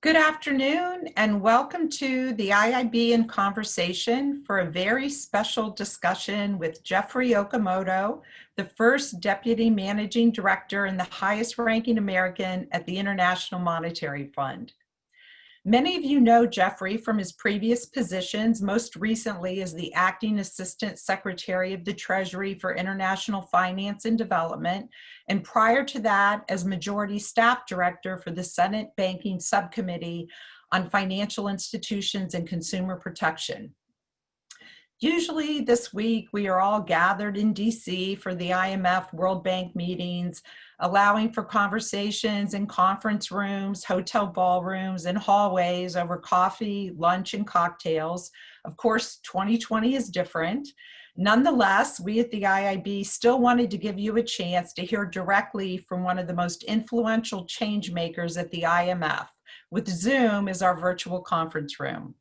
Good afternoon and welcome to the IIB in Conversation for a very special discussion with Geoffrey Okamoto, the first Deputy Managing Director and the highest ranking American at the International Monetary Fund. Many of you know Geoffrey from his previous positions, most recently as the Acting Assistant Secretary of the Treasury for International Finance and Development, and prior to that as Majority Staff Director for the Senate Banking Subcommittee on Financial Institutions and Consumer Protection. Usually this week, we are all gathered in DC for the IMF World Bank meetings, allowing for conversations in conference rooms, hotel ballrooms, and hallways over coffee, lunch, and cocktails. Of course, 2020 is different. Nonetheless, we at the IIB still wanted to give you a chance to hear directly from one of the most influential change makers at the IMF, with Zoom as our virtual conference room.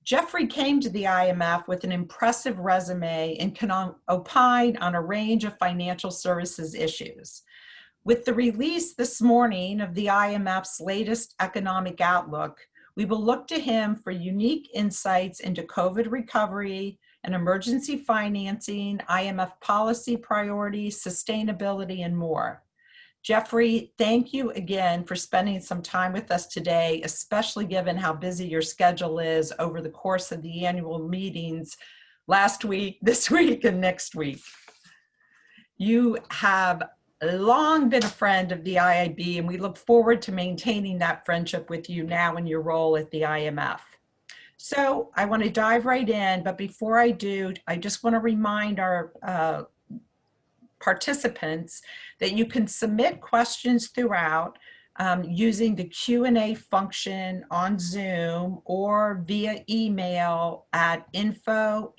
Geoffrey came to the IMF with an impressive resume and can opine on a range of financial services issues. With the release this morning of the IMF's latest economic outlook, we will look to him for unique insights into COVID recovery and emergency financing, IMF policy priorities, sustainability, and more. Geoffrey, thank you again for spending some time with us today, especially given how busy your schedule is over the course of the annual meetings last week, this week, and next week. You have long been a friend of the IIB, and we look forward to maintaining that friendship with you now in your role at the IMF. So I want to dive right in, but before I do, I just want to remind our participants that you can submit questions throughout using the Q&A function on Zoom or via email at info@iib.org.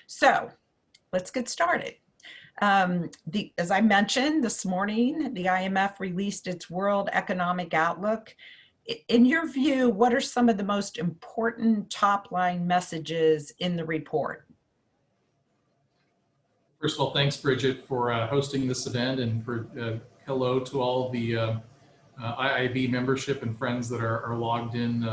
So let's get started. As I mentioned this morning, the IMF released its World Economic Outlook. In your view, what are some of the most important top-line messages in the report? First of all, thanks, Bridget, for hosting this event, and for hello to all the IIB membership and friends that are logged in.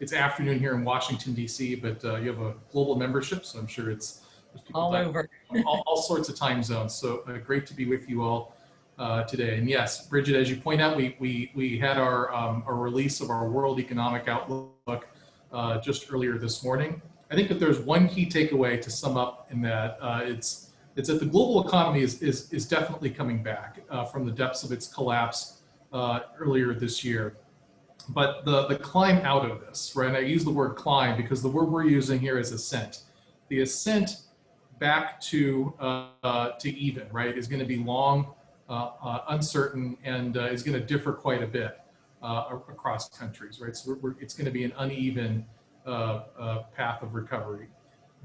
It's afternoon here in Washington, D.C., but you have a global membership, so I'm sure there's people all over. all sorts of time zones. So great to be with you all today. And yes, Bridget, as you point out, we had our release of our World Economic Outlook just earlier this morning. I think that there's one key takeaway to sum up in that it's that the global economy is definitely coming back from the depths of its collapse earlier this year. But the climb out of this, right? And I use the word climb because the word we're using here is ascent. The ascent back to even, right, is going to be long, uncertain, and is going to differ quite a bit across countries, right? So it's going to be an uneven path of recovery.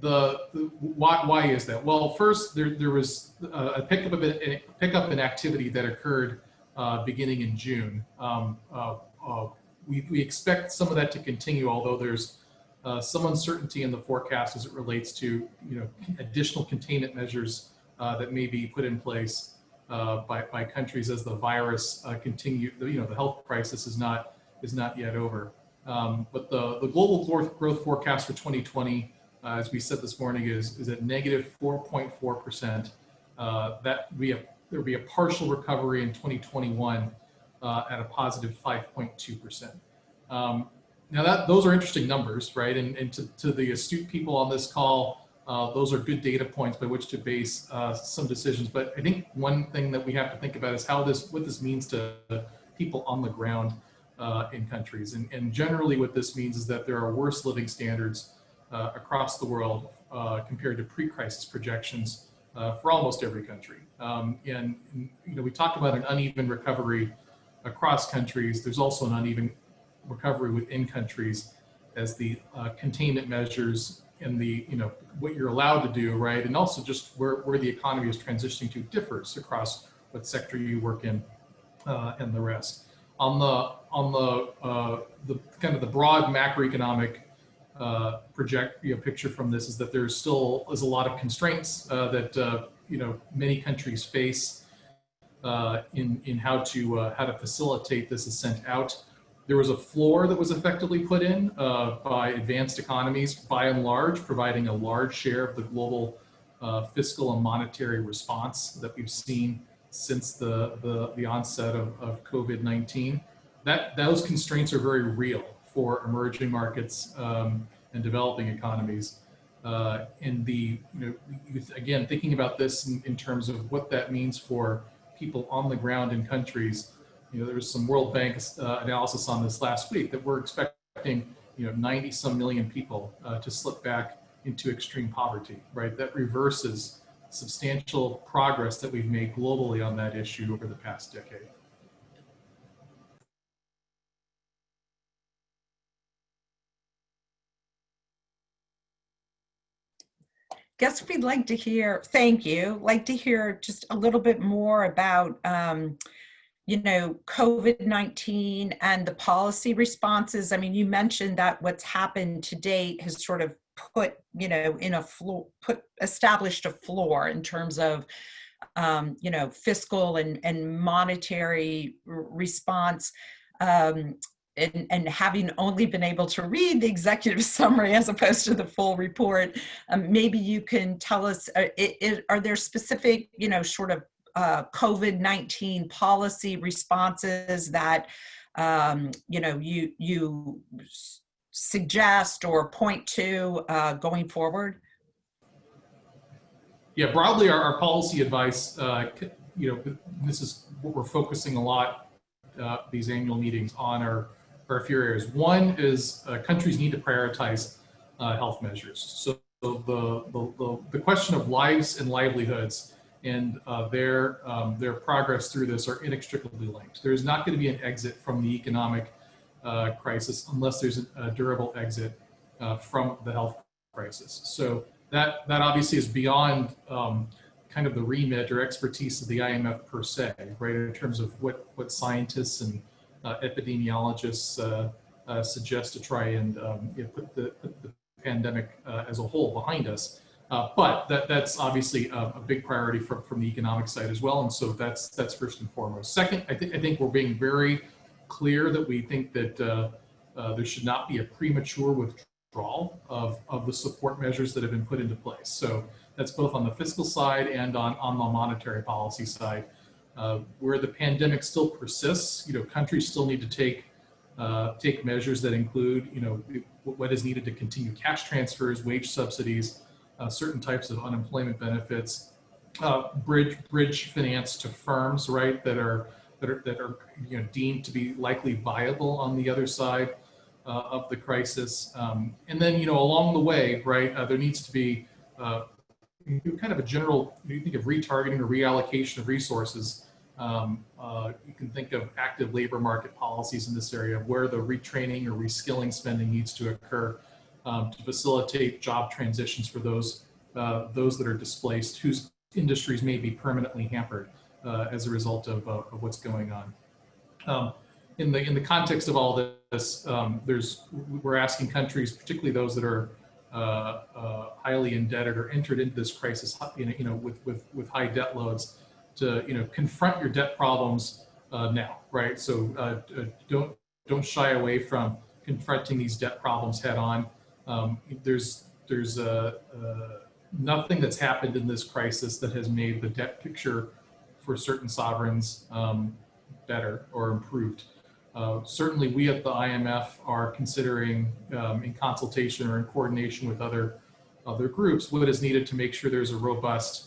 Why is that? Well, first there was a pickup in activity that occurred beginning in June. We expect some of that to continue, although there's some uncertainty in the forecast as it relates to additional containment measures that may be put in place by countries as the virus continue. The health crisis is not yet over. But the global growth forecast for 2020. As we said this morning, is at negative 4.4%. There will be a partial recovery in 2021 at a positive 5.2%. Now those are interesting numbers, right? And to the astute people on this call, those are good data points by which to base some decisions. But I think one thing that we have to think about is what this means to people on the ground in countries. And generally what this means is that there are worse living standards across the world compared to pre-crisis projections for almost every country. And we talk about an uneven recovery across countries. There's also an uneven recovery within countries as the containment measures and the what you're allowed to do, right, and also just where the economy is transitioning to differs across what sector you work in and the rest. On the kind of the broad macroeconomic picture from this is that there's a lot of constraints that many countries face in how to facilitate this ascent out. There was a floor that was effectively put in by advanced economies, by and large, providing a large share of the global fiscal and monetary response that we've seen since the onset of COVID-19. Those constraints are very real for emerging markets and developing economies. Again, thinking about this in terms of what that means for people on the ground in countries, there was some World Bank analysis on this last week that we're expecting 90 some million people to slip back into extreme poverty, right? That reverses substantial progress that we've made globally on that issue over the past decade. Guess we'd like to hear, thank you, like to hear just a little bit more about, COVID-19 and the policy responses. I mean, you mentioned that what's happened to date has sort of put, established a floor in terms of, fiscal and monetary response. And having only been able to read the executive summary as opposed to the full report, maybe you can tell us, are there specific, COVID-19 policy responses that, you suggest or point to going forward? Yeah, broadly, our policy advice, this is what we're focusing a lot, these annual meetings on are a few areas. One is countries need to prioritize health measures. So the question of lives and livelihoods and their progress through this are inextricably linked. There is not going to be an exit from the economic crisis unless there's a durable exit from the health crisis. So that obviously is beyond kind of the remit or expertise of the IMF per se, right? In terms of what scientists and epidemiologists suggest to try and put the pandemic as a whole behind us. But that's obviously a big priority from the economic side as well, and so that's first and foremost. Second, I think we're being very clear that we think that there should not be a premature withdrawal of the support measures that have been put into place. So that's both on the fiscal side and on the monetary policy side. Where the pandemic still persists, countries still need to take measures that include, what is needed to continue cash transfers, wage subsidies, certain types of unemployment benefits, bridge finance to firms, right, that are deemed to be likely viable on the other side of the crisis, and then along the way, right, there needs to be kind of a general. You think of retargeting or reallocation of resources. You can think of active labor market policies in this area where the retraining or reskilling spending needs to occur to facilitate job transitions for those that are displaced, whose industries may be permanently hampered as a result of what's going on. In the context of all this, we're asking countries, particularly those that are highly indebted or entered into this crisis, with high debt loads, to confront your debt problems now, right? So don't shy away from confronting these debt problems head on. There's nothing that's happened in this crisis that has made the debt picture for certain sovereigns better or improved. Certainly, we at the IMF are considering, in consultation or in coordination with other groups, what is needed to make sure there's a robust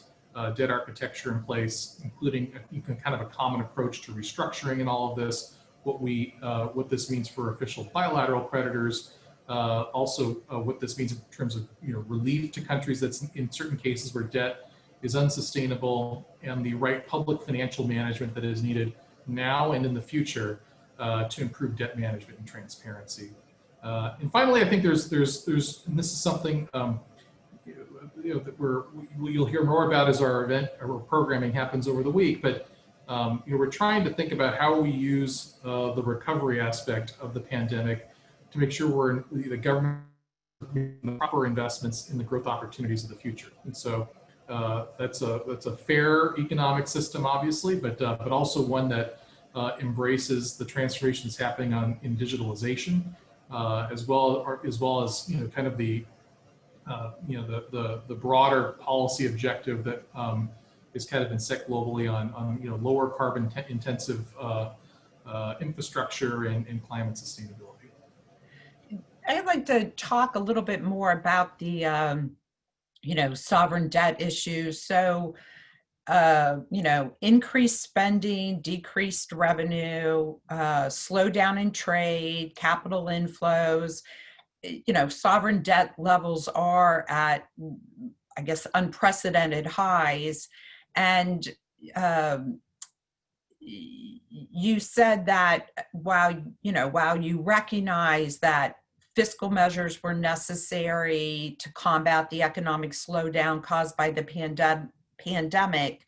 debt architecture in place, including kind of a common approach to restructuring and all of this. What this means for official bilateral creditors, also what this means in terms of relief to countries that's in certain cases where debt is unsustainable, and the right public financial management that is needed now and in the future to improve debt management and transparency. And finally, I think there's and this is something that you'll hear more about as our event or programming happens over the week. But we're trying to think about how we use the recovery aspect of the pandemic to make sure the government making the proper investments in the growth opportunities of the future. And so that's a fair economic system, obviously, but also one that embraces the transformations happening in digitalization, as well as kind of the the broader policy objective that is kind of been set globally on lower carbon intensive infrastructure and climate sustainability. I'd like to talk a little bit more about the sovereign debt issues. So increased spending, decreased revenue, slowdown in trade, capital inflows. Sovereign debt levels are at, I guess, unprecedented highs. And you said that while you recognize that fiscal measures were necessary to combat the economic slowdown caused by the pandemic,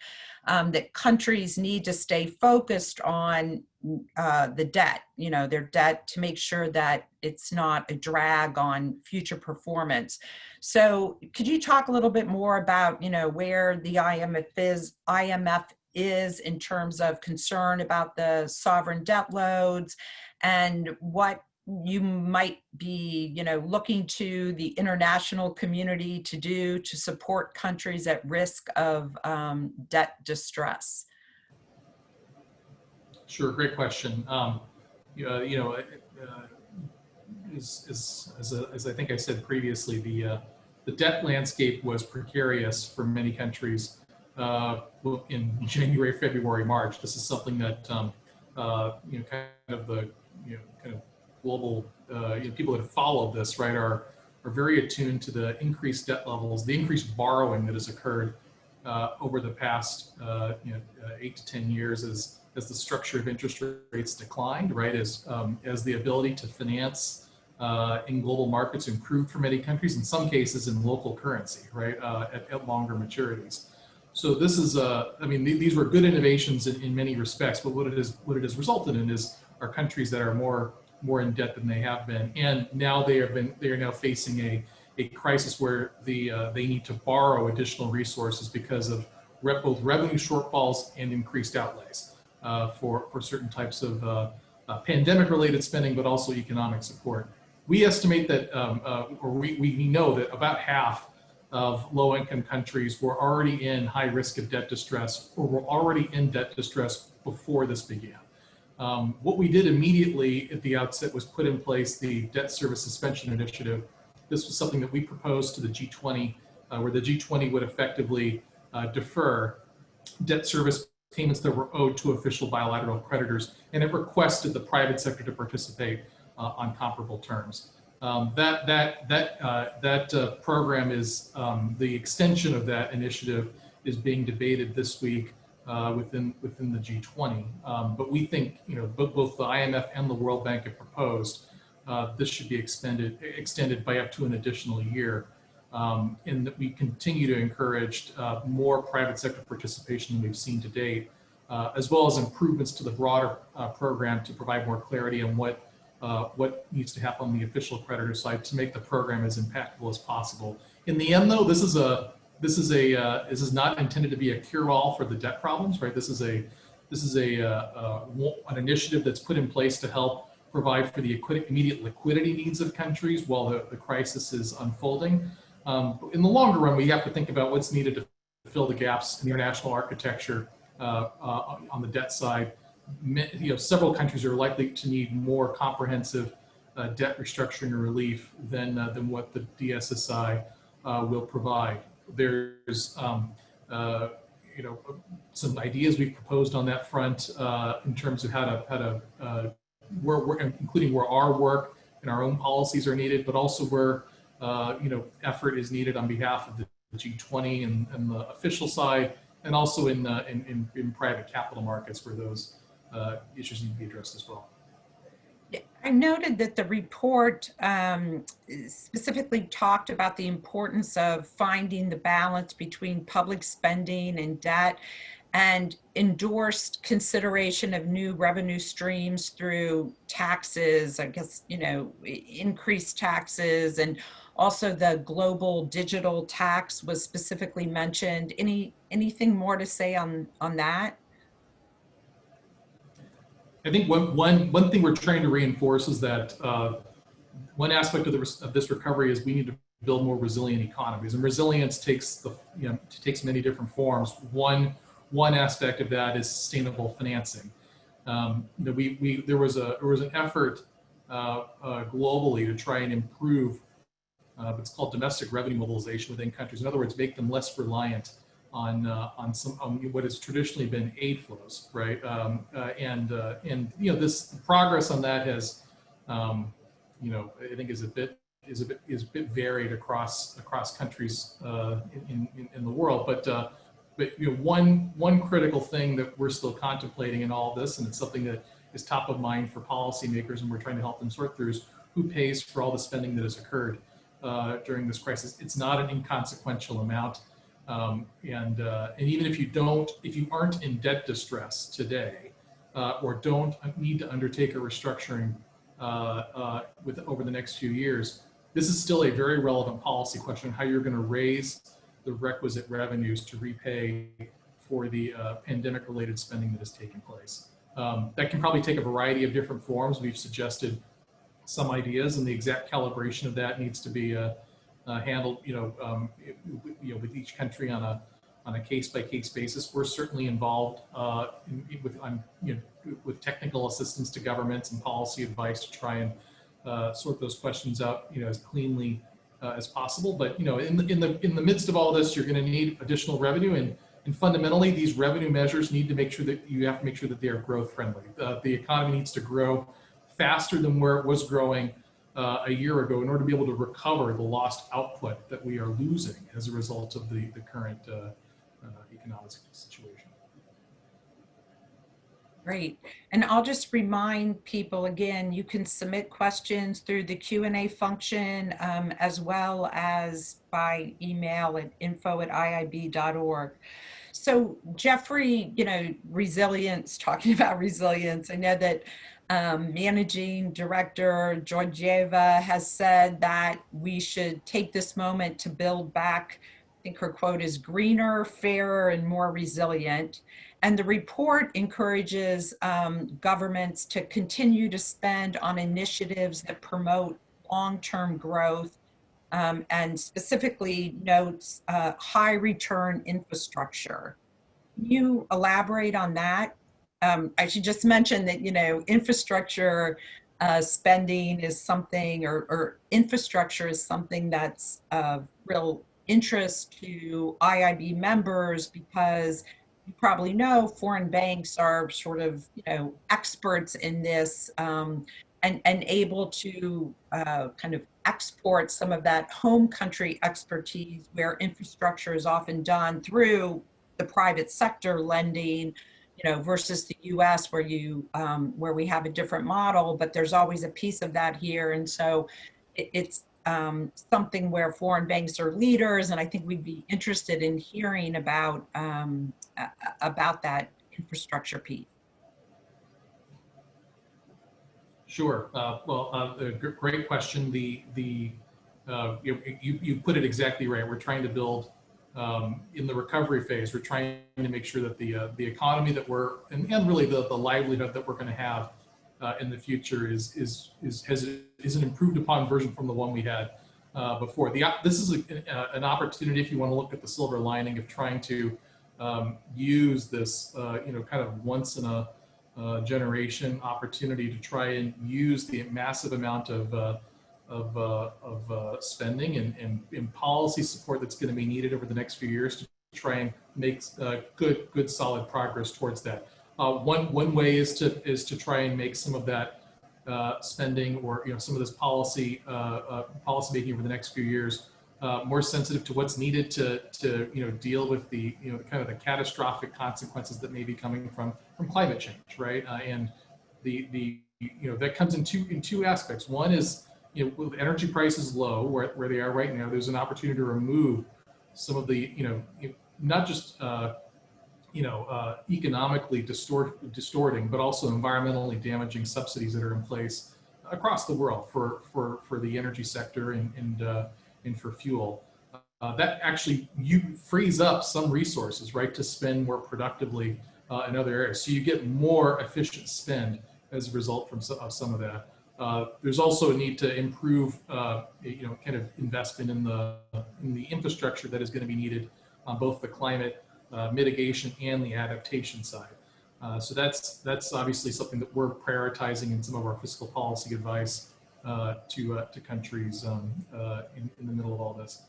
that countries need to stay focused on the debt, their debt, to make sure that it's not a drag on future performance. So could you talk a little bit more about, where the IMF is in terms of concern about the sovereign debt loads, and what you might be, looking to the international community to do to support countries at risk of debt distress? Sure, great question. As I think I said previously, the debt landscape was precarious for many countries in January, February, March. This is something that kind of the kind of global people that have followed this, right, are very attuned to the increased debt levels, the increased borrowing that has occurred over the past 8 to 10 years as the structure of interest rates declined, right, as the ability to finance in global markets improved for many countries, in some cases in local currency, right, at longer maturities. So this is, these were good innovations in many respects, but what it has resulted in are countries that are more in debt than they have been, and now they are now facing a crisis where they need to borrow additional resources because of both revenue shortfalls and increased outlays for certain types of pandemic-related spending, but also economic support. We estimate that, or we know that about half of low-income countries were already in high risk of debt distress, or were already in debt distress before this began. What we did immediately at the outset was put in place the debt service suspension initiative. This was something that we proposed to the G20, where the G20 would effectively defer debt service payments that were owed to official bilateral creditors, and it requested the private sector to participate on comparable terms. That program is, the extension of that initiative is being debated this week within the G20. But we think, both the IMF and the World Bank have proposed this should be extended by up to an additional year, and that we continue to encourage more private sector participation than we've seen to date, as well as improvements to the broader program to provide more clarity on what needs to happen on the official creditor side to make the program as impactful as possible. In the end, though, this is not intended to be a cure-all for the debt problems, right? This is an initiative that's put in place to help provide for the immediate liquidity needs of countries while the crisis is unfolding. In the longer run, we have to think about what's needed to fill the gaps in the international architecture on the debt side. Several countries are likely to need more comprehensive debt restructuring and relief than what the DSSI will provide. There's some ideas we've proposed on that front in terms of how to including where our work and our own policies are needed, but also where effort is needed on behalf of the G20 and the official side, and also in private capital markets where those issues need to be addressed as well. I noted that the report specifically talked about the importance of finding the balance between public spending and debt. and endorsed consideration of new revenue streams through taxes, I guess, increased taxes, and also the global digital tax was specifically mentioned. Anything more to say on that? I think one thing we're trying to reinforce is that one aspect of this recovery is we need to build more resilient economies, and resilience takes many different forms. One aspect of that is sustainable financing. There was an effort globally to try and improve what's called domestic revenue mobilization within countries. In other words, make them less reliant on what has traditionally been aid flows, right? This progress on that has, I think is a bit varied across countries in the world. But one critical thing that we're still contemplating in all of this, and it's something that is top of mind for policymakers, and we're trying to help them sort through, is who pays for all the spending that has occurred during this crisis. It's not an inconsequential amount, and even if you aren't in debt distress today, or don't need to undertake a restructuring over the next few years, this is still a very relevant policy question: how you're going to raise the requisite revenues to repay for the pandemic-related spending that has taken place. That can probably take a variety of different forms. We've suggested some ideas, and the exact calibration of that needs to be handled, with each country on a case-by-case basis. We're certainly involved with technical assistance to governments and policy advice to try and sort those questions out, as cleanly as possible. But in the midst of all this, you're going to need additional revenue, and fundamentally, these revenue measures need to make sure that they are growth friendly. The economy needs to grow faster than where it was growing a year ago in order to be able to recover the lost output that we are losing as a result of the current economic situation. Great. And I'll just remind people again, you can submit questions through the Q&A function, as well as by email at info@iib.org. So Geoffrey, resilience, talking about resilience, I know that Managing Director Georgieva has said that we should take this moment to build back. I think her quote is greener, fairer, and more resilient. And the report encourages governments to continue to spend on initiatives that promote long-term growth, and specifically notes high return infrastructure. Can you elaborate on that? I should just mention that, infrastructure spending is something, or infrastructure is something that's of real interest to IIB members, because you probably know foreign banks are sort of, experts in this, and able to kind of export some of that home country expertise, where infrastructure is often done through the private sector lending, versus the US, where we have a different model, but there's always a piece of that here. And so it's something where foreign banks are leaders, and I think we'd be interested in hearing about that infrastructure piece. Sure. Great question. You put it exactly right. We're trying to build, in the recovery phase, we're trying to make sure that the economy that and really the livelihood that we're going to have in the future is an improved upon version from the one we had before. This is an opportunity, if you want to look at the silver lining, of trying to use this kind of once in a generation opportunity to try and use the massive amount of spending and policy support that's going to be needed over the next few years to try and make good solid progress towards that. One way is to try and make some of that spending, or some of this policy making over the next few years more sensitive to what's needed to deal with the kind of the catastrophic consequences that may be coming from climate change, right? And that comes in two aspects. One is, with energy prices low where they are right now, there's an opportunity to remove some of the not just economically distorting, but also environmentally damaging subsidies that are in place across the world for the energy sector and for fuel. That actually frees up some resources, right, to spend more productively in other areas. So you get more efficient spend as a result of some of that. There's also a need to improve, kind of investment in the infrastructure that is going to be needed on both the climate mitigation and the adaptation side. So that's obviously something that we're prioritizing in some of our fiscal policy advice to countries in the middle of all this.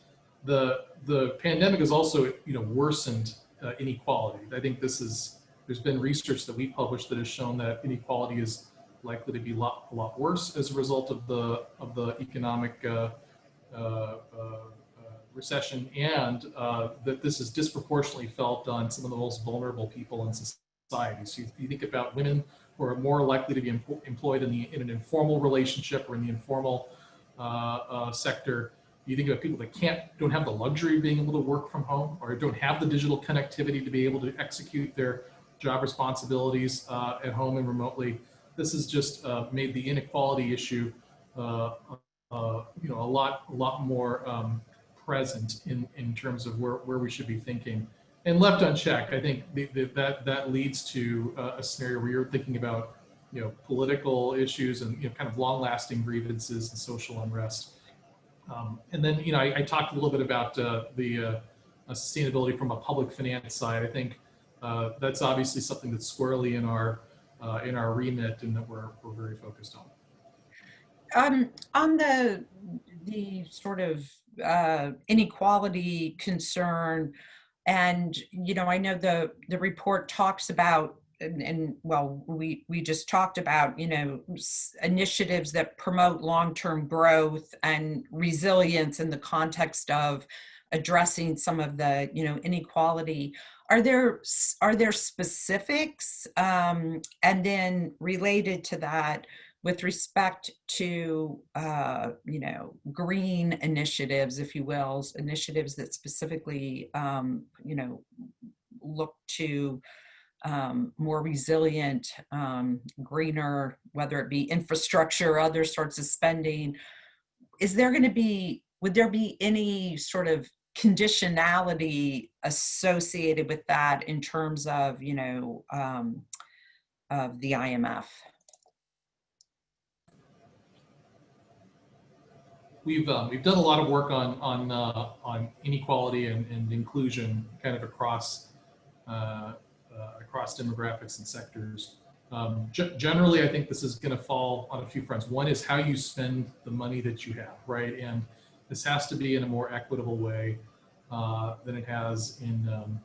The pandemic has also worsened inequality. I think there's been research that we published that has shown that inequality is likely to be a lot worse as a result of the economic recession, and that this is disproportionately felt on some of the most vulnerable people in society. So you think about women who are more likely to be employed in an informal relationship or in the informal sector. You think about people that don't have the luxury of being able to work from home, or don't have the digital connectivity to be able to execute their job responsibilities at home and remotely. This has just made the inequality issue a lot more present in terms of where we should be thinking. And left unchecked, I think that leads to a scenario where you're thinking about political issues and kind of long-lasting grievances and social unrest. And then I talked a little bit about the sustainability from a public finance side. I think that's obviously something that's squarely in our remit and that we're very focused on. On the sort of inequality concern, and I know the report talks about, and we just talked about initiatives that promote long-term growth and resilience in the context of addressing some of the inequality. Are there specifics, and then related to that, with respect to green initiatives, if you will, initiatives that specifically look to more resilient, greener, whether it be infrastructure or other sorts of spending? Would there be any sort of conditionality associated with that in terms of of the IMF? We've done a lot of work on inequality and inclusion kind of across demographics and sectors. Generally, I think this is going to fall on a few fronts. One is how you spend the money that you have, right? And this has to be in a more equitable way than it has in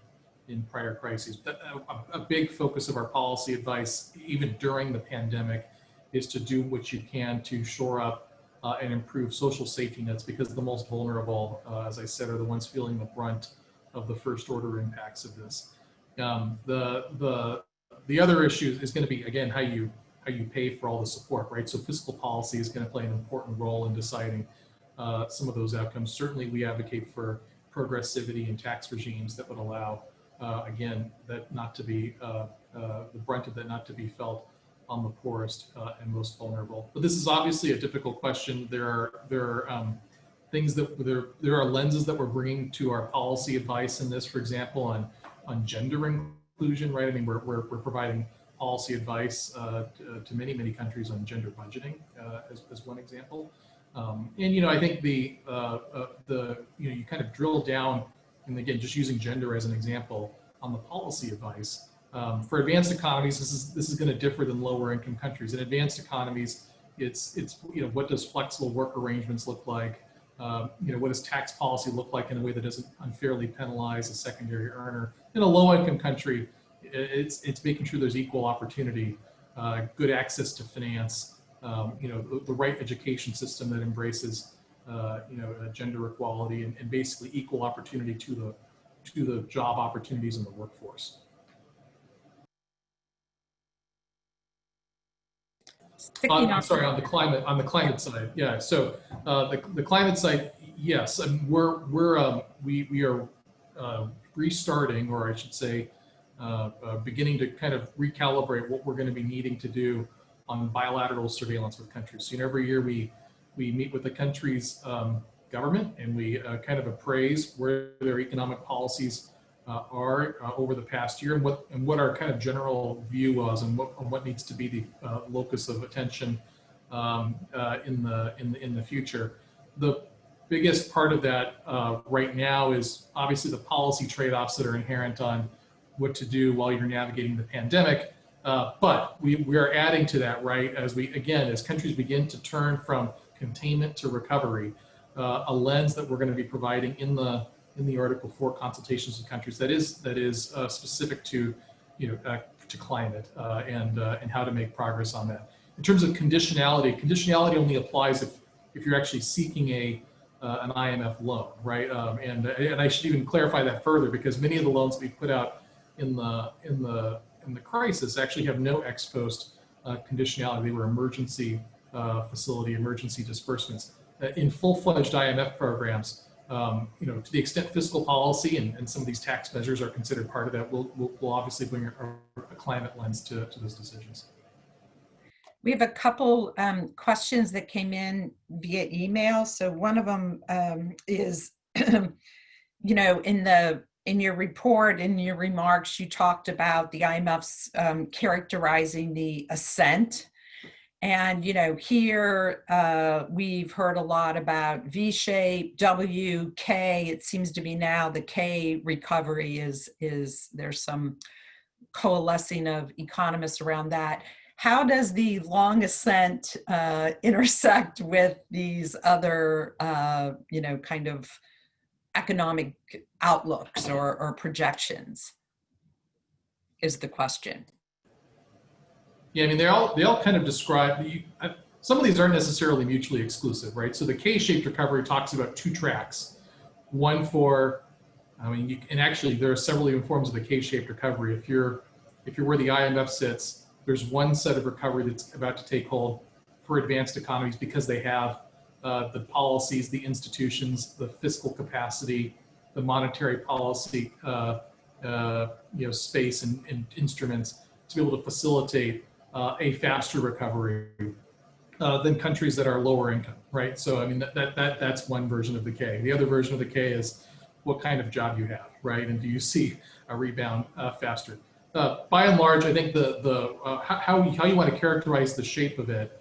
prior crises. A big focus of our policy advice, even during the pandemic, is to do what you can to shore up and improve social safety nets, because the most vulnerable, as I said, are the ones feeling the brunt of the first order impacts of this. The other issue is going to be, again, how you pay for all the support, right? So fiscal policy is going to play an important role in deciding some of those outcomes. Certainly, we advocate for progressivity in tax regimes that would allow, again, that not to be the brunt of that not to be felt on the poorest and most vulnerable. But this is obviously a difficult question. There are things that there are lenses that we're bringing to our policy advice in this, for example, on gender inclusion, right? I mean, we're providing policy advice to many countries on gender budgeting as one example. And I think you kind of drill down, and again, just using gender as an example on the policy advice. For advanced economies, this is going to differ than lower income countries. In advanced economies, it's what does flexible work arrangements look like? What does tax policy look like in a way that doesn't unfairly penalize a secondary earner? In a low income country, it's making sure there's equal opportunity, good access to finance, the right education system that embraces gender equality and basically equal opportunity to the job opportunities in the workforce. I'm sorry, on the climate side, yeah. So the climate side, yes, we are restarting, or I should say, beginning to kind of recalibrate what we're going to be needing to do on bilateral surveillance with countries. So, every year we meet with the country's government, and we kind of appraise where their economic policies are over the past year, and what our kind of general view was, and what needs to be the locus of attention in the future. The biggest part of that right now is obviously the policy trade-offs that are inherent on what to do while you're navigating the pandemic. But we are adding to that, right, as countries begin to turn from containment to recovery, a lens that we're going to be providing in the Article 4 consultations with countries that is specific to to climate and how to make progress on that. In terms of conditionality only applies if you're actually seeking an IMF loan, right? And I should even clarify that further, because many of the loans we put out in the crisis actually have no ex post conditionality. They were emergency facility, emergency disbursements. In full-fledged IMF programs, to the extent fiscal policy and some of these tax measures are considered part of that, we'll obviously bring a climate lens to those decisions. We have a couple questions that came in via email. So one of them is, in your report, in your remarks, you talked about the IMF's characterizing the ascent. And, here we've heard a lot about V-shape, W, K. It seems to be now the K recovery is there's some coalescing of economists around that. How does the long ascent intersect with these other, kind of economic outlooks or projections, is the question. Yeah, I mean, they all kind of describe, some of these aren't necessarily mutually exclusive, right? So the K-shaped recovery talks about two tracks. One for, and actually there are several even forms of the K-shaped recovery. If you're where the IMF sits, there's one set of recovery that's about to take hold for advanced economies because they have the policies, the institutions, the fiscal capacity, the monetary policy, space and instruments to be able to facilitate a faster recovery than countries that are lower income, right? So I mean that's one version of the K. The other version of the K is what kind of job you have, right? And do you see a rebound faster? By and large, I think how you want to characterize the shape of it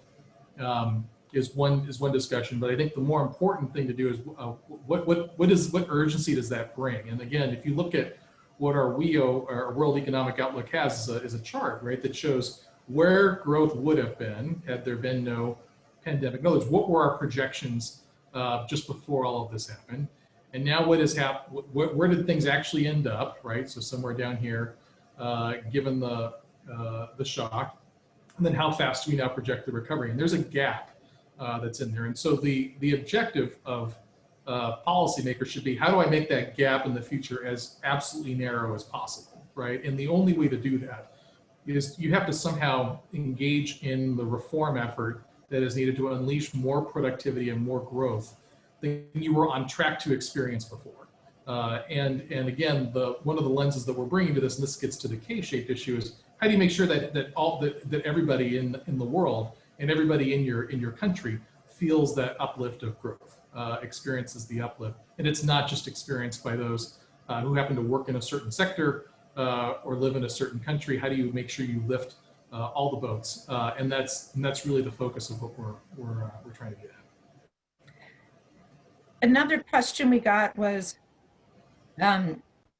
is one discussion. But I think the more important thing to do is what urgency does that bring? And again, if you look at what our WEO, our World Economic Outlook has, is a chart, right, that shows where growth would have been had there been no pandemic. In other words, what were our projections just before all of this happened? And now what has happened? Where did things actually end up, right? So somewhere down here, given the shock, and then how fast do we now project the recovery? And there's a gap that's in there. And so the objective of policymakers should be, how do I make that gap in the future as absolutely narrow as possible, right? And the only way to do that is you have to somehow engage in the reform effort that is needed to unleash more productivity and more growth than you were on track to experience before. And again, one of the lenses that we're bringing to this, and this gets to the K-shaped issue, is how do you make sure that everybody in the world and everybody in your country feels that uplift of growth, experiences the uplift, and it's not just experienced by those who happen to work in a certain sector or live in a certain country. How do you make sure you lift all the boats? And that's really the focus of what we're trying to get at. Another question we got was,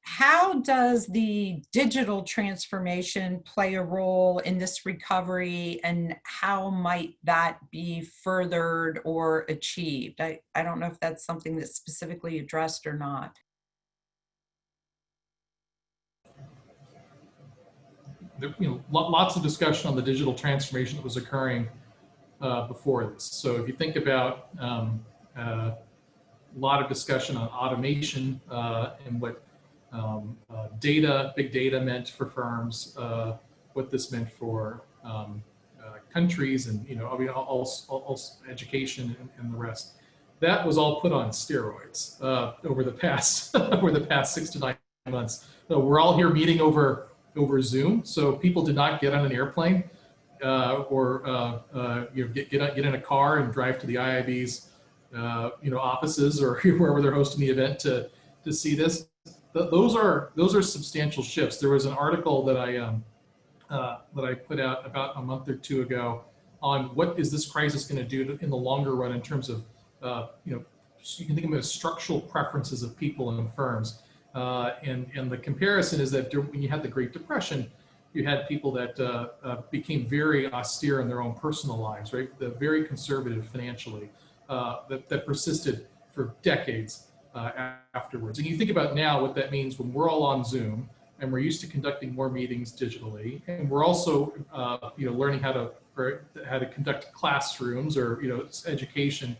how does the digital transformation play a role in this recovery, and how might that be furthered or achieved? I don't know if that's something that's specifically addressed or not. There, lots of discussion on the digital transformation that was occurring before this. So if you think about a lot of discussion on automation and what big data meant for firms, what this meant for countries, and also education and the rest. That was all put on steroids over the past 6 to 9 months. So we're all here meeting over over Zoom. So people did not get on an airplane or get in a car and drive to the IIB's offices or wherever they're hosting the event to see this. Those are substantial shifts. There was an article that I put out about a month or two ago on what is this crisis going to do in the longer run in terms of you can think of it as structural preferences of people and firms. And the comparison is that when you had the Great Depression, you had people that became very austere in their own personal lives, right? They're very conservative financially, that persisted for decades afterwards. And you think about now what that means when we're all on Zoom and we're used to conducting more meetings digitally, and we're also learning how to conduct classrooms or education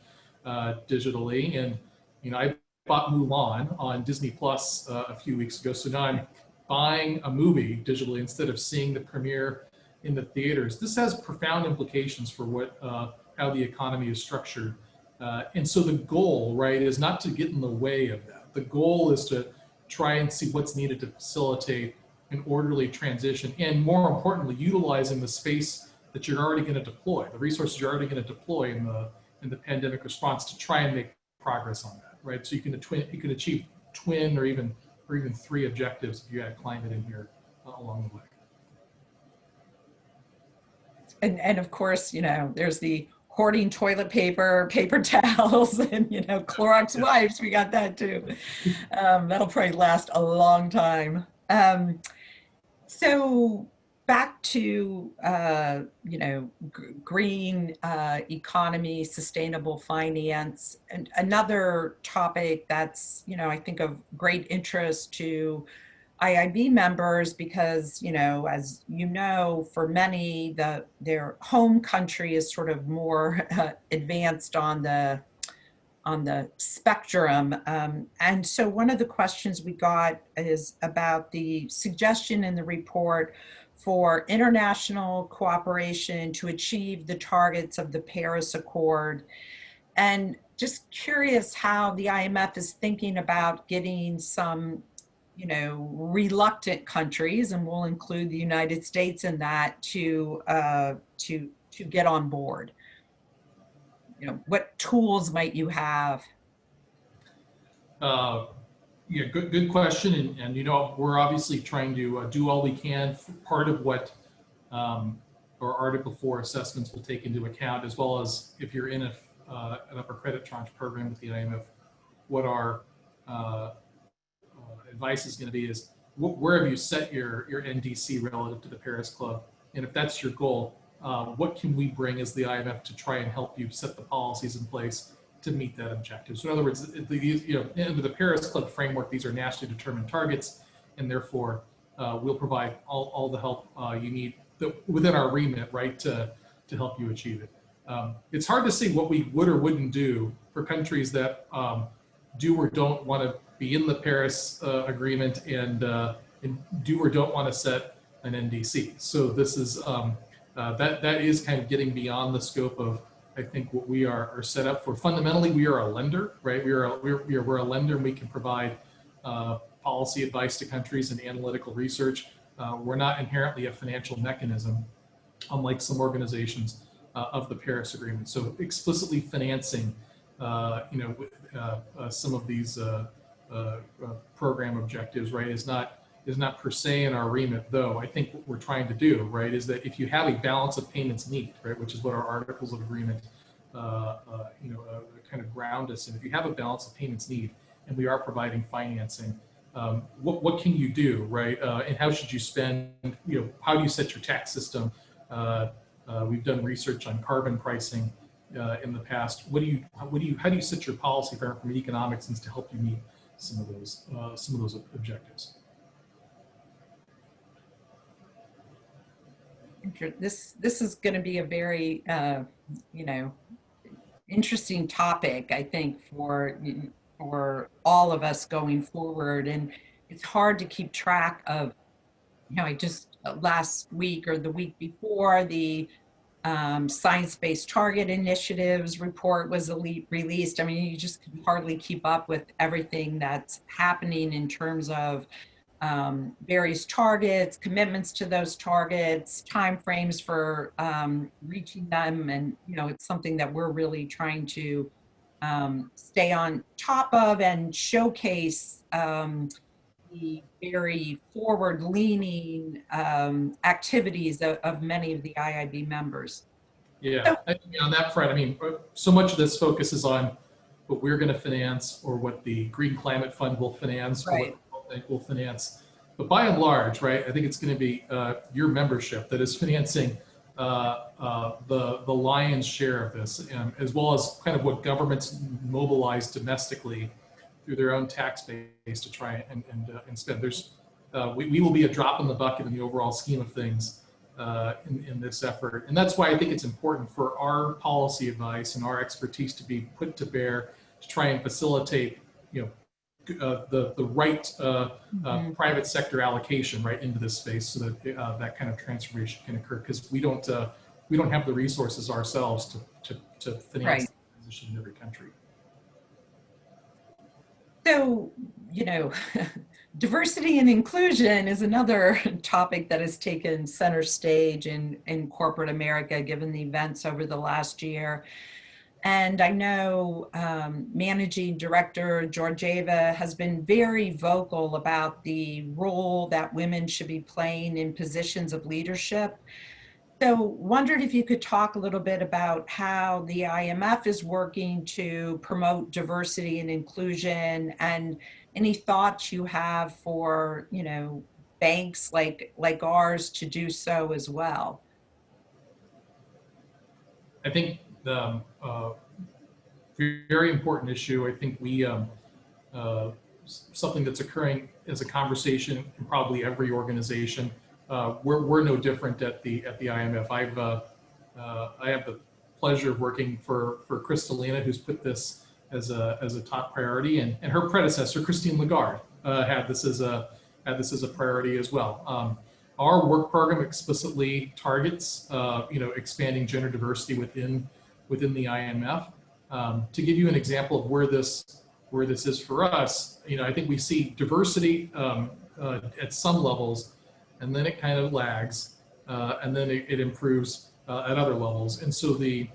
digitally. And I bought Mulan on Disney Plus a few weeks ago, so now I'm buying a movie digitally instead of seeing the premiere in the theaters. This has profound implications for how the economy is structured. And so the goal, right, is not to get in the way of that. The goal is to try and see what's needed to facilitate an orderly transition, and more importantly, utilizing the space that you're already going to deploy, the resources you're already going to deploy in the pandemic response to try and make progress on that, right? So you can achieve twin or even three objectives if you add climate in here along the way. And of course, there's the hoarding toilet paper, paper towels, and Clorox wipes. We got that too. That'll probably last a long time. So back to green economy, sustainable finance, and another topic that's I think of great interest to IIB members because, as for many, their home country is sort of more advanced on the spectrum. And so one of the questions we got is about the suggestion in the report for international cooperation to achieve the targets of the Paris Accord. And just curious how the IMF is thinking about getting some reluctant countries, and we'll include the United States in that, to get on board. What tools might you have? Good question. And we're obviously trying to do all we can. Part of what our Article 4 assessments will take into account, as well as if you're in an upper credit tranche program with the IMF, what our advice is going to be is where have you set your NDC relative to the Paris Club? And if that's your goal, what can we bring as the IMF to try and help you set the policies in place to meet that objective? So in other words, under the Paris Club framework, these are nationally determined targets, and therefore we'll provide all the help you need within our remit, right, to help you achieve it. It's hard to see what we would or wouldn't do for countries that do or don't want to be in the Paris agreement and do or don't want to set an NDC. So this is that is kind of getting beyond the scope of, I think, what we are set up for. Fundamentally, we are a lender, right? We're a lender, and we can provide policy advice to countries and analytical research. We're not inherently a financial mechanism, unlike some organizations of the Paris Agreement. So explicitly financing, some of these program objectives, right, is not per se in our remit. Though I think what we're trying to do, right, is that if you have a balance of payments need, right, which is what our articles of agreement kind of ground us in. If you have a balance of payments need, and we are providing financing, what can you do, right, and how should you spend? How do you set your tax system? We've done research on carbon pricing in the past. How do you set your policy from an economic sense to help you meet some of those objectives? This is going to be a very interesting topic, I think, for all of us going forward. And it's hard to keep track of. I just last week or the week before, the Science-Based Target Initiatives report was released. I mean, you just can hardly keep up with everything that's happening in terms of various targets, commitments to those targets, timeframes for reaching them. And, it's something that we're really trying to stay on top of and showcase the very forward-leaning activities of many of the IIB members. Yeah, I think on that front, I mean, so much of this focuses on what we're going to finance or what the Green Climate Fund will finance or what Right. the World Bank will finance. But by and large, right, I think it's going to be your membership that is financing the lion's share of this, as well as kind of what governments mobilize domestically through their own tax base to try and spend. We will be a drop in the bucket in the overall scheme of things in this effort. And that's why I think it's important for our policy advice and our expertise to be put to bear to try and facilitate, the right private sector allocation right into this space so that that kind of transformation can occur, because we don't have the resources ourselves to finance Right. the transition in every country. So, diversity and inclusion is another topic that has taken center stage in corporate America, given the events over the last year. And I know Managing Director Georgieva has been very vocal about the role that women should be playing in positions of leadership. So wondered if you could talk a little bit about how the IMF is working to promote diversity and inclusion, and any thoughts you have for, banks like ours to do so as well. I think the very important issue. I think we something that's occurring as a conversation in probably every organization. We're no different at the IMF. I have the pleasure of working for Kristalina, who's put this as a top priority, and her predecessor, Christine Lagarde, had this as a priority as well. Our work program explicitly targets, expanding gender diversity within the IMF. To give you an example of where this is for us, I think we see diversity at some levels, and then it kind of lags, and then it improves at other levels. And so the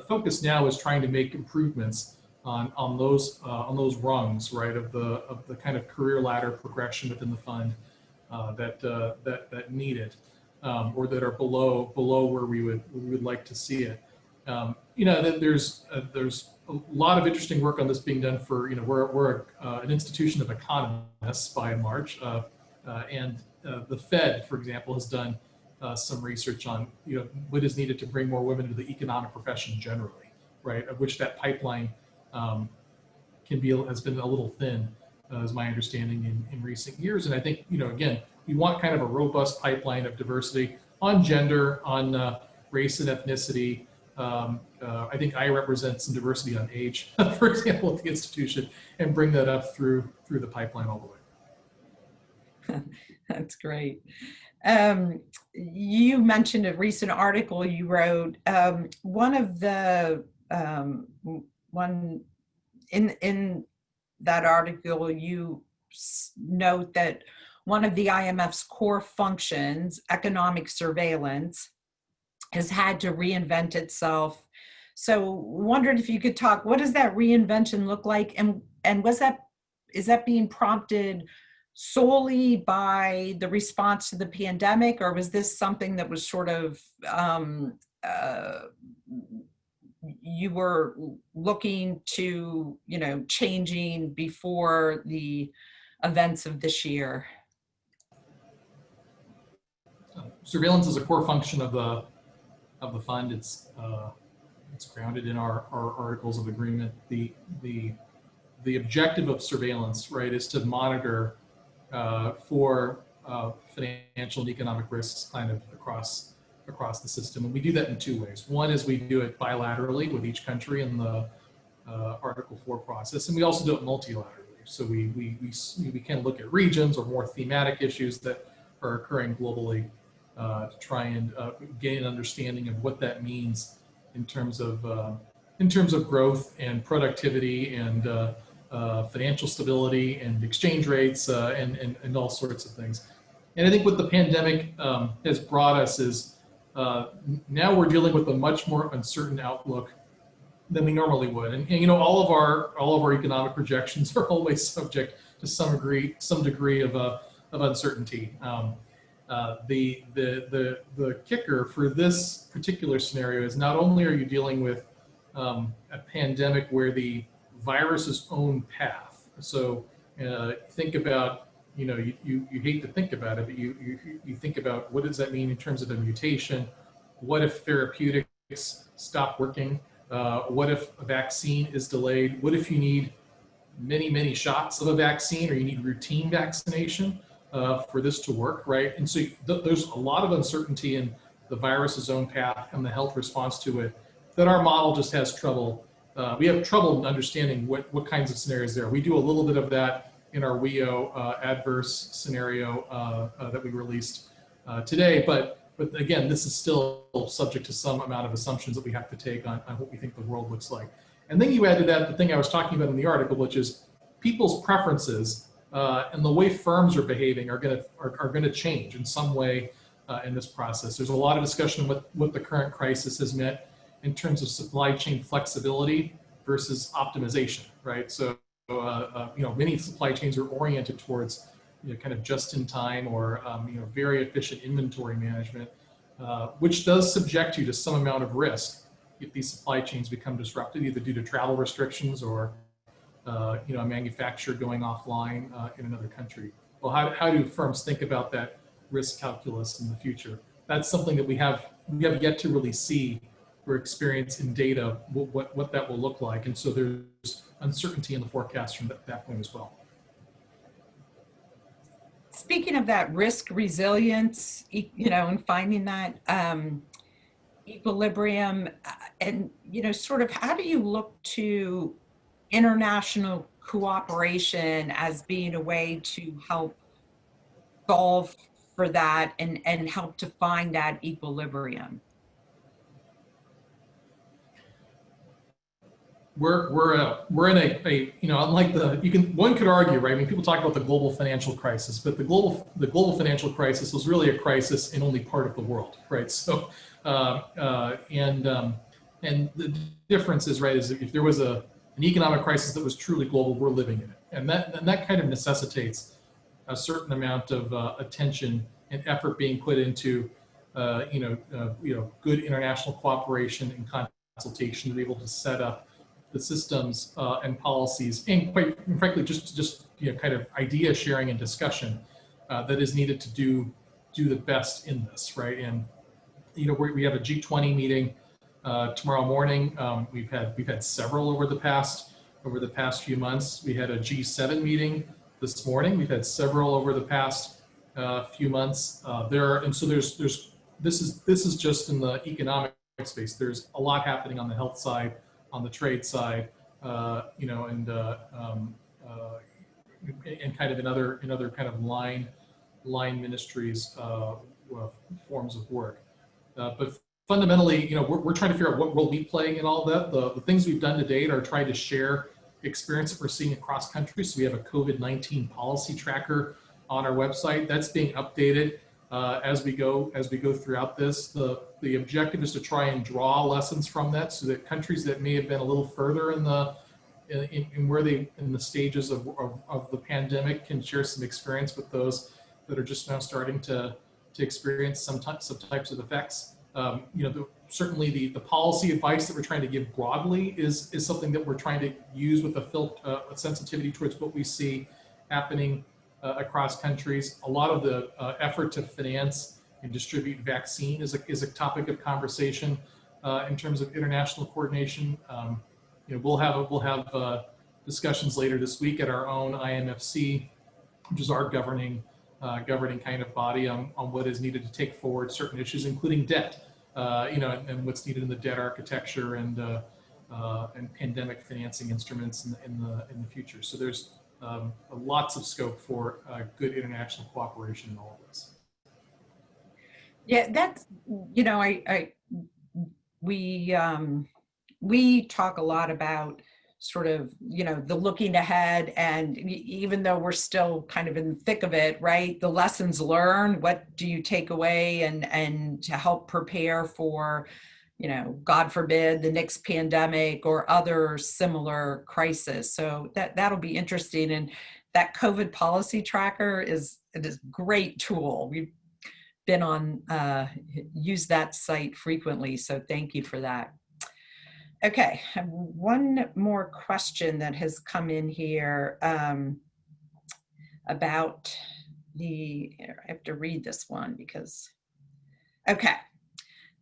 focus now is trying to make improvements on those rungs, right, of the kind of career ladder progression within the fund that need it, or that are below where we would like to see it. That there's a lot of interesting work on this being done for, we're an institution of economists by and large, and the Fed, for example, has done some research on, what is needed to bring more women into the economic profession generally, right, of which that pipeline has been a little thin, is my understanding in recent years. And I think, again, we want kind of a robust pipeline of diversity on gender, on race and ethnicity. I think I represent some diversity on age, for example, at the institution, and bring that up through the pipeline all the way. That's great. You mentioned a recent article you wrote. One of the in that article, you note that one of the IMF's core functions, economic surveillance, has had to reinvent itself. So wondered if you could talk, what does that reinvention look like? And is that being prompted solely by the response to the pandemic, or was this something that was sort of, you were looking to, changing before the events of this year? Surveillance is a core function of the fund. It's grounded in our articles of agreement. The objective of surveillance, right, is to monitor for financial and economic risks kind of across the system. And we do that in two ways. One is we do it bilaterally with each country in the Article 4 process, and we also do it multilaterally. So we can look at regions or more thematic issues that are occurring globally to try and gain an understanding of what that means in terms of growth and productivity and financial stability and exchange rates and all sorts of things. And I think what the pandemic has brought us is now we're dealing with a much more uncertain outlook than we normally would. And you know, all of our economic projections are always subject to some degree of uncertainty. The kicker for this particular scenario is not only are you dealing with a pandemic where the virus's own path. So think about, you know, you hate to think about it, but you think about what does that mean in terms of a mutation? What if therapeutics stop working? What if a vaccine is delayed? What if you need many shots of a vaccine, or you need routine vaccination for this to work, right? And so there's a lot of uncertainty in the virus's own path and the health response to it that our model just has trouble. We have trouble understanding what kinds of scenarios there are. We do a little bit of that in our WEO adverse scenario that we released today, but again, this is still subject to some amount of assumptions that we have to take on what we think the world looks like. And then you add to that the thing I was talking about in the article, which is people's preferences and the way firms are behaving are going to change in some way in this process. There's a lot of discussion of what the current crisis has meant in terms of supply chain flexibility versus optimization, right? So, you know, many supply chains are oriented towards, you know, kind of just in time or, you know, very efficient inventory management, which does subject you to some amount of risk if these supply chains become disrupted, either due to travel restrictions or, you know, a manufacturer going offline in another country. Well, how do firms think about that risk calculus in the future? That's something that we have yet to really see or experience in data what that will look like. And so there's uncertainty in the forecast from that point as well. Speaking of that risk resilience, you know, and finding that equilibrium, and, you know, sort of how do you look to international cooperation as being a way to help solve for that and help to find that equilibrium? We're in a you know, unlike one could argue, right? I mean, people talk about the global financial crisis, but the global financial crisis was really a crisis in only part of the world, right? So and the difference is, right, is if there was an economic crisis that was truly global, we're living in it, and that kind of necessitates a certain amount of attention and effort being put into you know, good international cooperation and consultation to be able to set up the systems and policies, and quite frankly, just you know, kind of idea sharing and discussion that is needed to do the best in this, right? And you know, we have a G20 meeting tomorrow morning. We've had several over the past few months. We had a G7 meeting this morning. We've had several over the past few months. This is just in the economic space. There's a lot happening on the health side, on the trade side, you know, and kind of in other kind of line ministries forms of work. But fundamentally, you know, we're trying to figure out what role we play in all that. The things we've done to date are trying to share experience that we're seeing across countries. So we have a COVID-19 policy tracker on our website that's being updated as we go throughout this. The objective is to try and draw lessons from that, so that countries that may have been a little further in the stages of the pandemic can share some experience with those that are just now starting to experience some types of effects. You know, certainly the policy advice that we're trying to give broadly is something that we're trying to use with a sensitivity towards what we see happening across countries. A lot of the effort to finance and distribute vaccine is a topic of conversation in terms of international coordination. You know, we'll have discussions later this week at our own IMFC, which is our governing kind of body on what is needed to take forward certain issues, including debt, you know, and what's needed in the debt architecture and pandemic financing instruments in the future. So there's lots of scope for good international cooperation in all of this. Yeah, that's, you know, we talk a lot about sort of, the looking ahead, and even though we're still kind of in the thick of it, right? The lessons learned, what do you take away and to help prepare for, God forbid, the next pandemic or other similar crisis. So that'll be interesting. And that COVID policy tracker is a great tool. We've been on, use that site frequently. So thank you for that. Okay, I have one more question that has come in here about I have to read this one because, okay.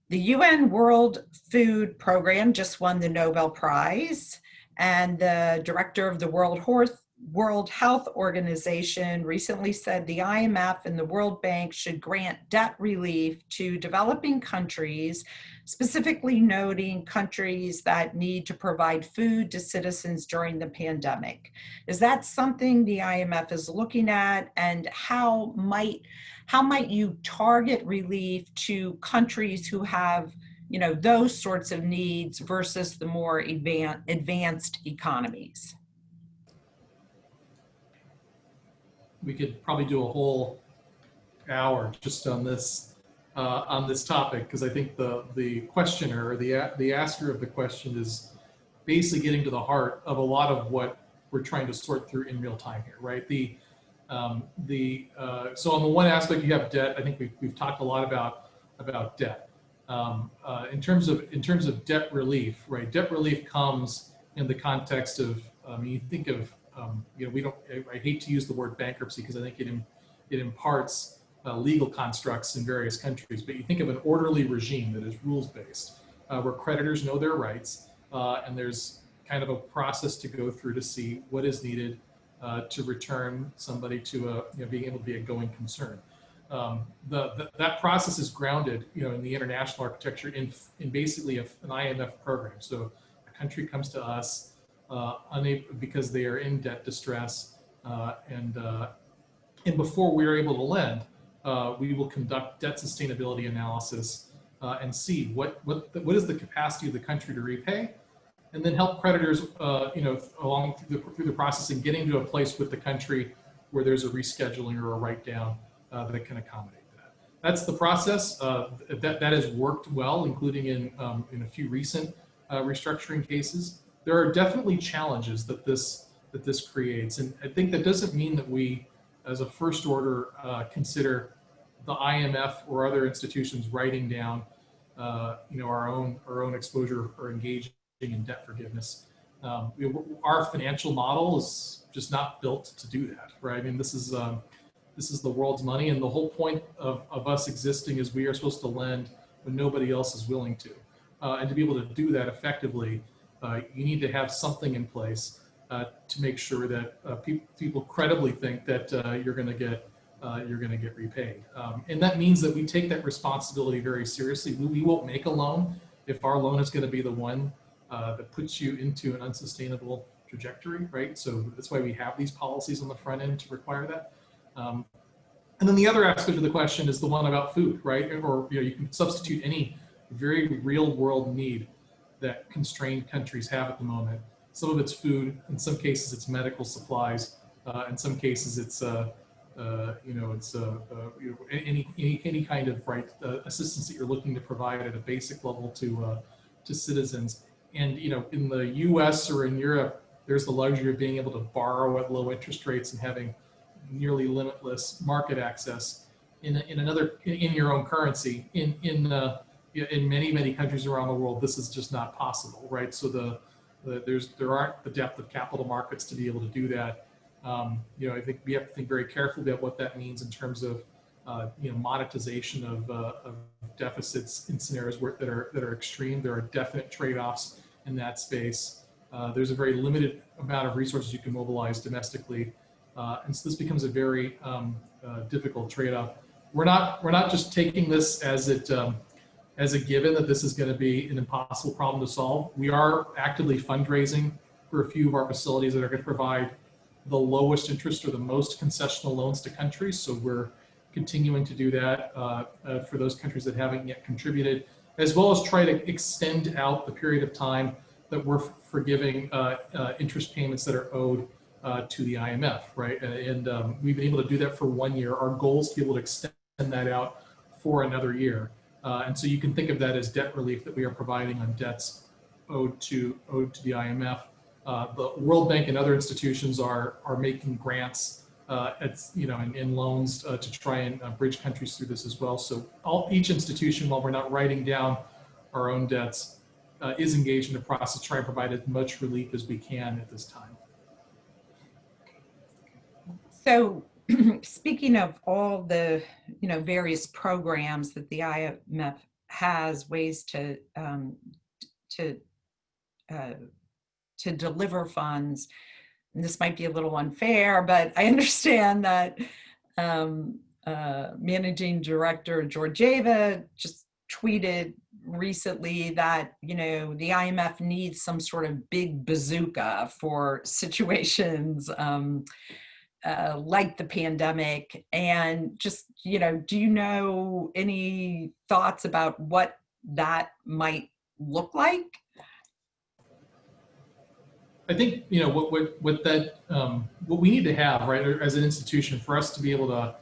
The UN World Food Program just won the Nobel Prize, and the director of the World Health Organization recently said the IMF and the World Bank should grant debt relief to developing countries, specifically noting countries that need to provide food to citizens during the pandemic. Is that something the IMF is looking at, and how might you target relief to countries who have, those sorts of needs versus the more advanced economies? We could probably do a whole hour just on this topic, because I think the questioner, or the asker of the question, is basically getting to the heart of a lot of what we're trying to sort through in real time here, right? So on the one aspect, you have debt. I think we've talked a lot about debt. In terms of debt relief, right? Debt relief comes in the context of, you think of, I hate to use the word bankruptcy because I think it imparts legal constructs in various countries, but you think of an orderly regime that is rules-based, where creditors know their rights, and there's kind of a process to go through to see what is needed to return somebody to being able to be a going concern. That process is grounded, in the international architecture in basically an IMF program. So a country comes to us because they are in debt distress, and before we are able to lend, we will conduct debt sustainability analysis and see what is the capacity of the country to repay, and then help creditors, along through the process and getting to a place with the country where there's a rescheduling or a write-down that can accommodate that. That's the process that has worked well, including in a few recent restructuring cases. There are definitely challenges that this creates, and I think that doesn't mean that we, as a first order, consider the IMF or other institutions writing down, our own exposure or engaging in debt forgiveness. Our financial model is just not built to do that, right? I mean, this is the world's money, and the whole point of us existing is we are supposed to lend when nobody else is willing to, and to be able to do that effectively, you need to have something in place to make sure that people credibly think that you're going to get repaid, and that means that we take that responsibility very seriously. We won't make a loan if our loan is going to be the one that puts you into an unsustainable trajectory, right? So that's why we have these policies on the front end to require that. And then the other aspect of the question is the one about food, right? Or you can substitute any very real world need that constrained countries have at the moment. Some of it's food, in some cases it's medical supplies, in some cases it's any kind of assistance that you're looking to provide at a basic level to citizens. And in the U.S. or in Europe, there's the luxury of being able to borrow at low interest rates and having nearly limitless market access in your own currency. In many countries around the world, this is just not possible, right? So there aren't the depth of capital markets to be able to do that. I think we have to think very carefully about what that means in terms of monetization of deficits in scenarios that are extreme. There are definite trade-offs in that space. There's a very limited amount of resources you can mobilize domestically, and so this becomes a very difficult trade-off. We're not just taking this as a given that this is going to be an impossible problem to solve. We are actively fundraising for a few of our facilities that are going to provide the lowest interest or the most concessional loans to countries. So we're continuing to do that for those countries that haven't yet contributed, as well as try to extend out the period of time that we're forgiving interest payments that are owed to the IMF, right? And we've been able to do that for 1 year. Our goal is to be able to extend that out for another year. And so you can think of that as debt relief that we are providing on debts owed to the IMF. The World Bank and other institutions are making grants in loans to try and bridge countries through this as well. So each institution, while we're not writing down our own debts, is engaged in the process to try and provide as much relief as we can at this time. So speaking of all the various programs that the IMF has, ways to deliver funds, and this might be a little unfair, but I understand that Managing Director Georgieva just tweeted recently that the IMF needs some sort of big bazooka for situations like the pandemic. And just do you know any thoughts about what that might look like? I think what we need to have, right, as an institution, for us to be able to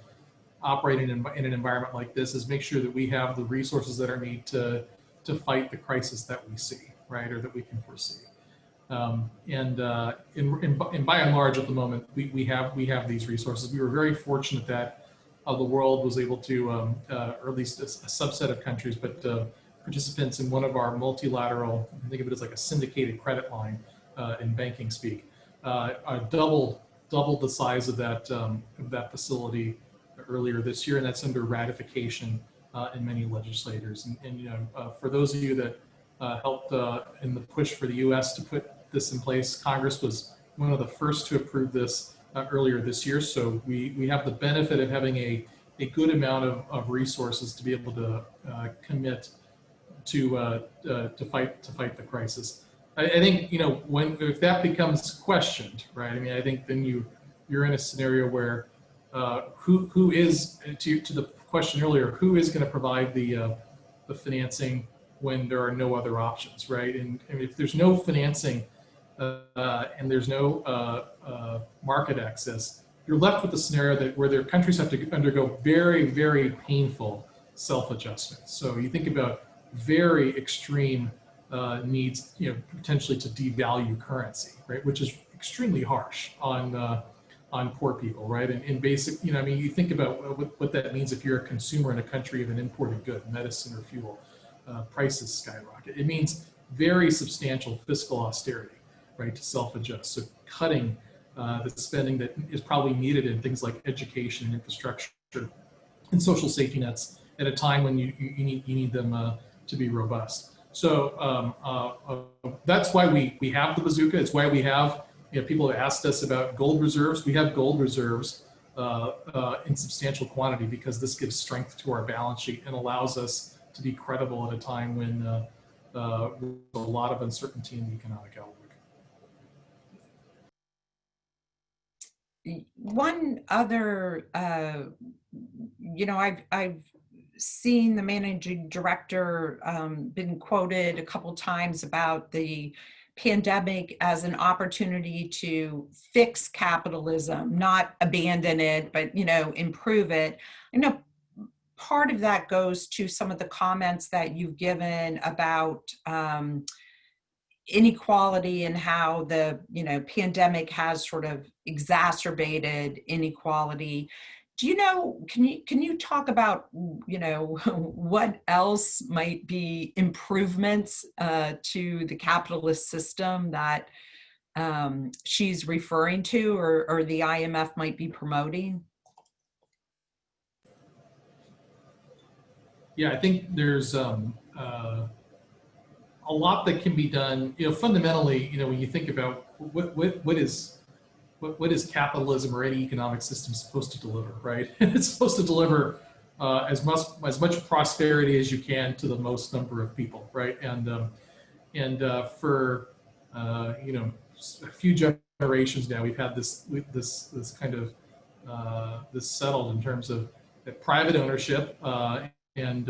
operate in an environment like this, is make sure that we have the resources that are needed to fight the crisis that we see, right, or that we can foresee. And by and large, at the moment, we have these resources. We were very fortunate that the world was able to, or at least a subset of countries, but participants in one of our multilateral, think of it as like a syndicated credit line in banking speak, doubled the size of that facility earlier this year, and that's under ratification in many legislators. And for those of you that helped in the push for the U.S. to put this in place, Congress was one of the first to approve this earlier this year. So we have the benefit of having a good amount of resources to be able to commit to fight the crisis. I think if that becomes questioned, right? I mean, I think then you're in a scenario where who is, to the question earlier, who is going to provide the financing when there are no other options, right? And if there's no financing and there's no market access, you're left with the scenario where their countries have to undergo very, very painful self-adjustments. So you think about very extreme needs, potentially to devalue currency, right? Which is extremely harsh on poor people, right? And basic, I mean, you think about what that means if you're a consumer in a country of an imported good, medicine or fuel, prices skyrocket. It means very substantial fiscal austerity, right, to self-adjust. So cutting the spending that is probably needed in things like education and infrastructure and social safety nets at a time when you need them to be robust. So that's why we have the bazooka. It's why we have people have asked us about gold reserves. We have gold reserves in substantial quantity because this gives strength to our balance sheet and allows us to be credible at a time when there's a lot of uncertainty in the economic outlook. One other, I've seen the managing director been quoted a couple times about the pandemic as an opportunity to fix capitalism, not abandon it, but improve it. I know part of that goes to some of the comments that you've given about inequality and how the pandemic has sort of exacerbated inequality. Can you talk about what else might be improvements to the capitalist system that she's referring to, or the IMF might be promoting? Yeah, I think there's a lot that can be done. Fundamentally, when you think about what is capitalism or any economic system supposed to deliver, right? It's supposed to deliver as much prosperity as you can to the most number of people, right? And for a few generations now, we've had this kind of this settled in terms of private ownership and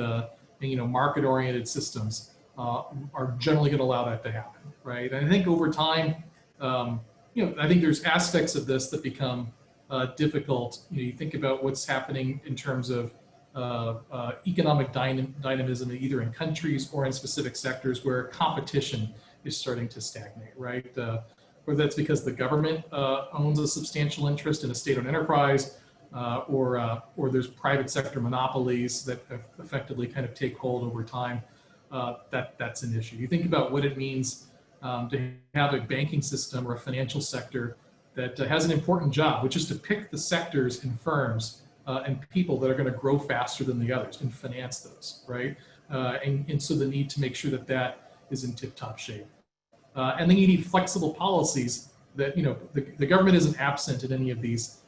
market-oriented systems are generally going to allow that to happen, right? And I think over time, I think there's aspects of this that become difficult. You think about what's happening in terms of economic dynamism, either in countries or in specific sectors where competition is starting to stagnate, right? Whether that's because the government owns a substantial interest in a state-owned enterprise, or there's private sector monopolies that effectively kind of take hold over time. That's an issue. You think about what it means to have a banking system or a financial sector that has an important job, which is to pick the sectors and firms and people that are going to grow faster than the others and finance those, right? And so the need to make sure that that is in tip-top shape. And then you need flexible policies that, the government isn't absent in any of these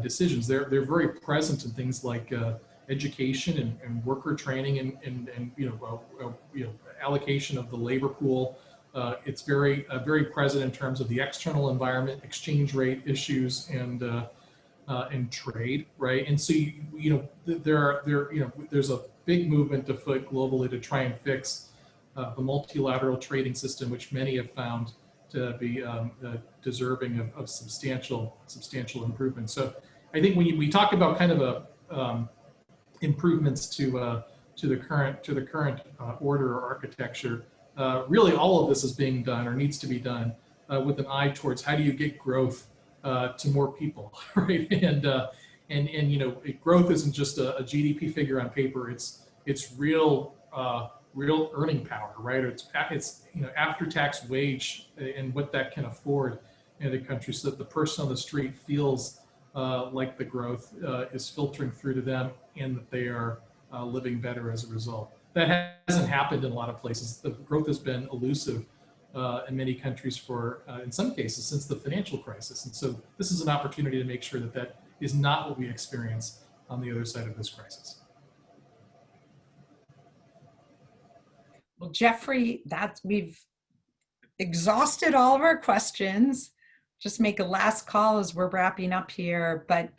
decisions. They're very present in things like education and worker training and allocation of the labor pool. It's very present in terms of the external environment, exchange rate issues, and trade, right? And so there's a big movement afoot globally to try and fix the multilateral trading system, which many have found to be deserving of substantial improvement. So I think when we talk about kind of improvements to the current order or architecture, really all of this is being done or needs to be done with an eye towards how do you get growth to more people, right? And growth isn't just a GDP figure on paper. It's real earning power, right? It's after-tax wage and what that can afford in the country, so that the person on the street feels like the growth is filtering through to them and that they are living better as a result. That hasn't happened in a lot of places. The growth has been elusive in many countries for, in some cases, since the financial crisis. And so this is an opportunity to make sure that that is not what we experience on the other side of this crisis. Well, Geoffrey, we've exhausted all of our questions. Just make a last call as we're wrapping up here, but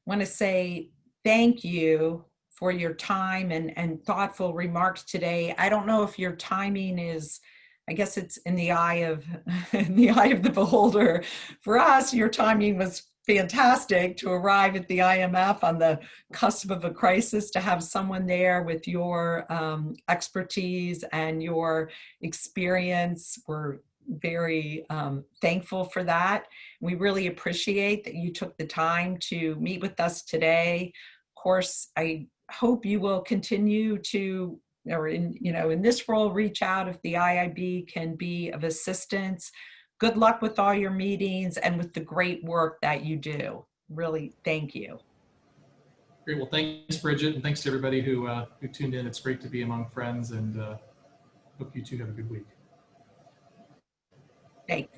want to say thank you for your time and thoughtful remarks today. I don't know if your timing is, I guess it's in the eye of the beholder. For us, your timing was fantastic to arrive at the IMF on the cusp of a crisis, to have someone there with your expertise and your experience. We're very thankful for that. We really appreciate that you took the time to meet with us today. Of course, I hope you will continue to, or in this role, reach out if the IIB can be of assistance. Good luck with all your meetings and with the great work that you do. Really, thank you. Great. Well, thanks, Bridget, and thanks to everybody who tuned in. It's great to be among friends, and hope you two have a good week. Thanks.